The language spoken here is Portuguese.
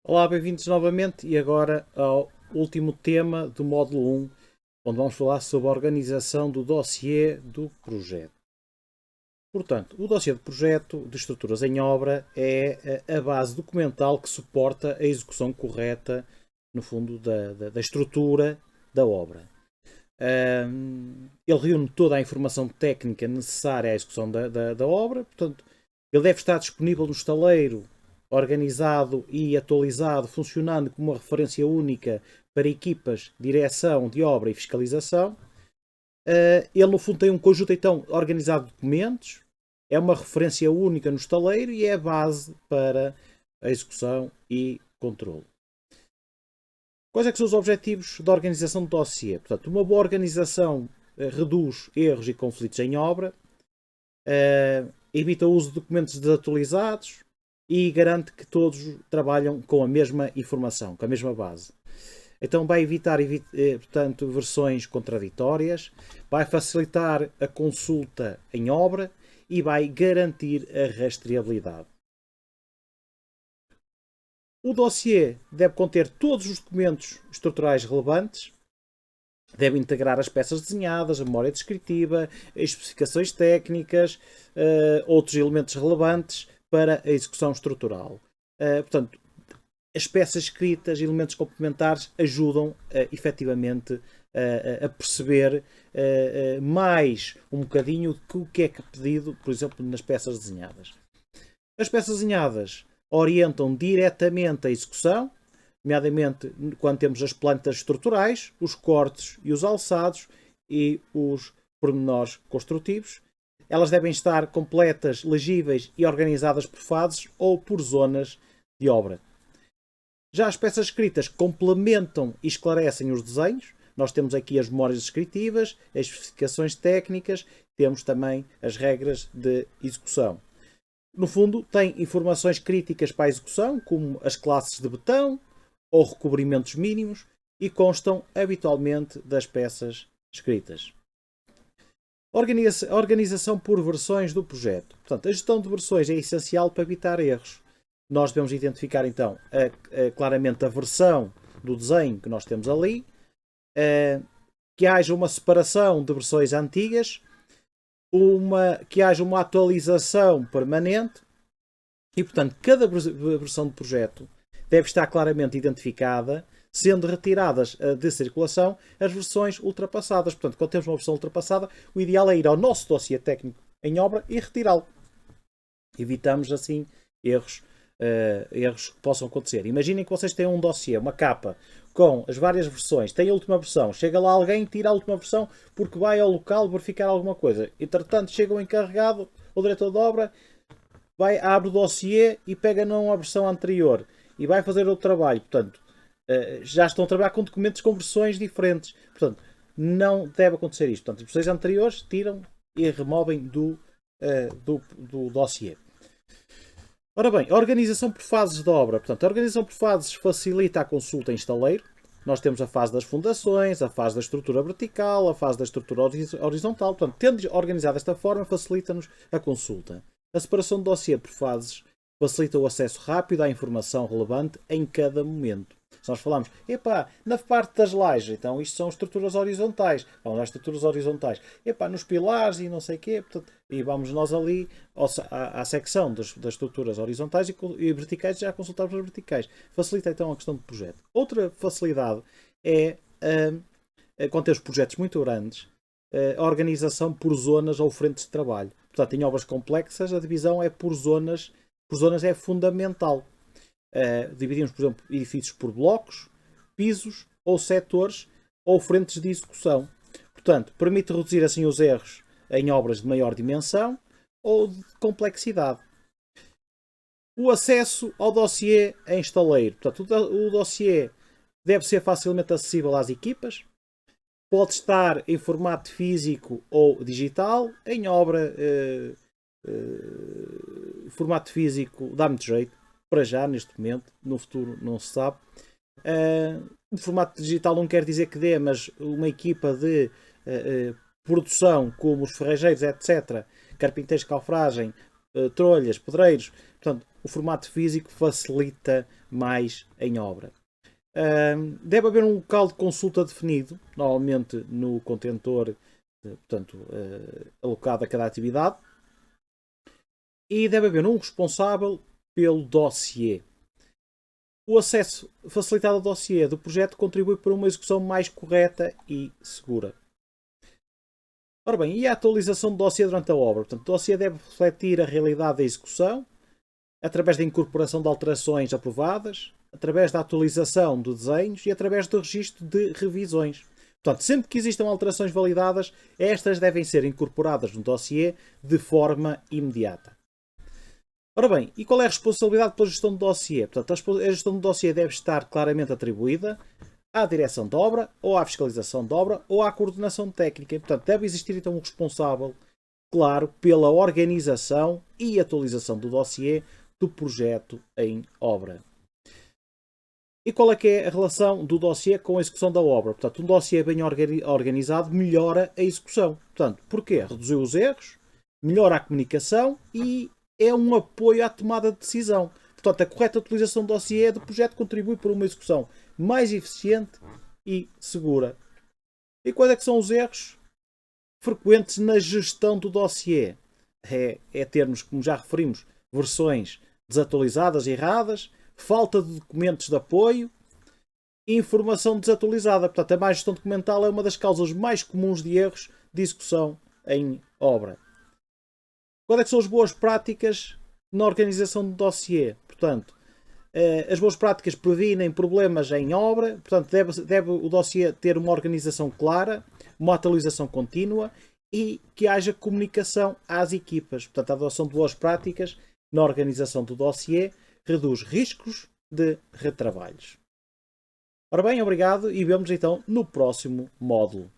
Olá, bem-vindos novamente e agora ao último tema do módulo 1, onde vamos falar sobre a organização do dossiê do projeto. Portanto, o dossiê de projeto de estruturas em obra é a base documental que suporta a execução correta, no fundo, da estrutura da obra. Ele reúne toda a informação técnica necessária à execução da obra, portanto, ele deve estar disponível no estaleiro, organizado e atualizado, funcionando como uma referência única para equipas de direção de obra e fiscalização. Ele, no fundo, tem um conjunto então organizado de documentos, é uma referência única no estaleiro e é a base para a execução e controle. Quais é que são os objetivos da organização do dossiê? Portanto, uma boa organização reduz erros e conflitos em obra, evita o uso de documentos desatualizados e garante que todos trabalham com a mesma informação, com a mesma base. Então vai evitar, portanto, versões contraditórias, vai facilitar a consulta em obra e vai garantir a rastreabilidade. O dossiê deve conter todos os documentos estruturais relevantes, deve integrar as peças desenhadas, a memória descritiva, as especificações técnicas, outros elementos relevantes para a execução estrutural. Portanto, as peças escritas, elementos complementares, ajudam efetivamente a perceber mais um bocadinho o que é pedido, por exemplo, nas peças desenhadas. As peças desenhadas orientam diretamente a execução, nomeadamente quando temos as plantas estruturais, os cortes e os alçados e os pormenores construtivos. Elas devem estar completas, legíveis e organizadas por fases ou por zonas de obra. Já as peças escritas complementam e esclarecem os desenhos. Nós temos aqui as memórias descritivas, as especificações técnicas, temos também as regras de execução. No fundo, tem informações críticas para a execução, como as classes de betão ou recobrimentos mínimos, e constam habitualmente das peças escritas. Organização por versões do projeto. Portanto, a gestão de versões é essencial para evitar erros. Nós devemos identificar então claramente a versão do desenho que nós temos ali, que haja uma separação de versões antigas, que haja uma atualização permanente e, portanto, cada versão de projeto deve estar claramente identificada, sendo retiradas de circulação as versões ultrapassadas. Portanto, quando temos uma versão ultrapassada, o ideal é ir ao nosso dossiê técnico em obra e retirá-lo. Evitamos assim erros que possam acontecer. Imaginem que vocês têm um dossiê, uma capa, com as várias versões, tem a última versão, chega lá alguém e tira a última versão porque vai ao local verificar alguma coisa. Entretanto, chega o encarregado, o diretor de obra, abre o dossiê e pega não a versão anterior e vai fazer outro trabalho. Portanto, já estão a trabalhar com documentos com versões diferentes. Portanto, não deve acontecer isto. Portanto, as versões anteriores tiram e removem do dossiê. Ora bem, a organização por fases da obra. Portanto, a organização por fases facilita a consulta em estaleiro. Nós temos a fase das fundações, a fase da estrutura vertical, a fase da estrutura horizontal. Portanto, tendo organizado desta forma, facilita-nos a consulta. A separação do dossiê por fases facilita o acesso rápido à informação relevante em cada momento. Se nós falamos, na parte das lajes, então isto são estruturas horizontais. Vamos às estruturas horizontais. Nos pilares e não sei o quê. Portanto, e vamos nós ali à secção das estruturas horizontais e verticais, já consultamos as verticais. Facilita então a questão do projeto. Outra facilidade é, quando temos projetos muito grandes, a organização por zonas ou frentes de trabalho. Portanto, em obras complexas, a divisão é por zonas. Por zonas é fundamental. Dividimos, por exemplo, edifícios por blocos, pisos ou setores ou frentes de execução. Portanto, permite reduzir assim os erros em obras de maior dimensão ou de complexidade. O acesso ao dossiê em estaleiro. Portanto, o dossiê deve ser facilmente acessível às equipas. Pode estar em formato físico ou digital. Em obra, formato físico dá muito jeito. Para já, neste momento. No futuro não se sabe. O formato digital não quer dizer que dê, mas uma equipa de produção, como os ferrageiros, etc., carpinteiros de calfragem, trolhas, pedreiros. Portanto, o formato físico facilita mais em obra. Deve haver um local de consulta definido, normalmente no contentor, portanto, alocado a cada atividade. E deve haver um responsável pelo dossiê. O acesso facilitado ao dossiê do projeto contribui para uma execução mais correta e segura. Ora bem, e a atualização do dossiê durante a obra? Portanto, o dossiê deve refletir a realidade da execução, através da incorporação de alterações aprovadas, através da atualização de desenhos e através do registro de revisões. Portanto, sempre que existam alterações validadas, estas devem ser incorporadas no dossiê de forma imediata. Ora bem, e qual é a responsabilidade pela gestão do dossiê? Portanto, a gestão do dossiê deve estar claramente atribuída à direção de obra, ou à fiscalização de obra, ou à coordenação técnica. E, portanto, deve existir então um responsável, claro, pela organização e atualização do dossiê do projeto em obra. E qual é que é a relação do dossiê com a execução da obra? Portanto, um dossiê bem organizado melhora a execução. Portanto, porquê? Reduziu os erros, melhora a comunicação e é um apoio à tomada de decisão. Portanto, a correta utilização do dossiê do projeto contribui para uma execução mais eficiente e segura. E quais é que são os erros frequentes na gestão do dossiê? É termos, como já referimos, versões desatualizadas e erradas, falta de documentos de apoio e informação desatualizada. Portanto, a má gestão documental é uma das causas mais comuns de erros de execução em obra. Quais é que são as boas práticas na organização do dossiê? Portanto, as boas práticas previnem problemas em obra. Portanto, deve o dossiê ter uma organização clara, uma atualização contínua e que haja comunicação às equipas. Portanto, a adoção de boas práticas na organização do dossiê reduz riscos de retrabalhos. Ora bem, obrigado e vemos então no próximo módulo.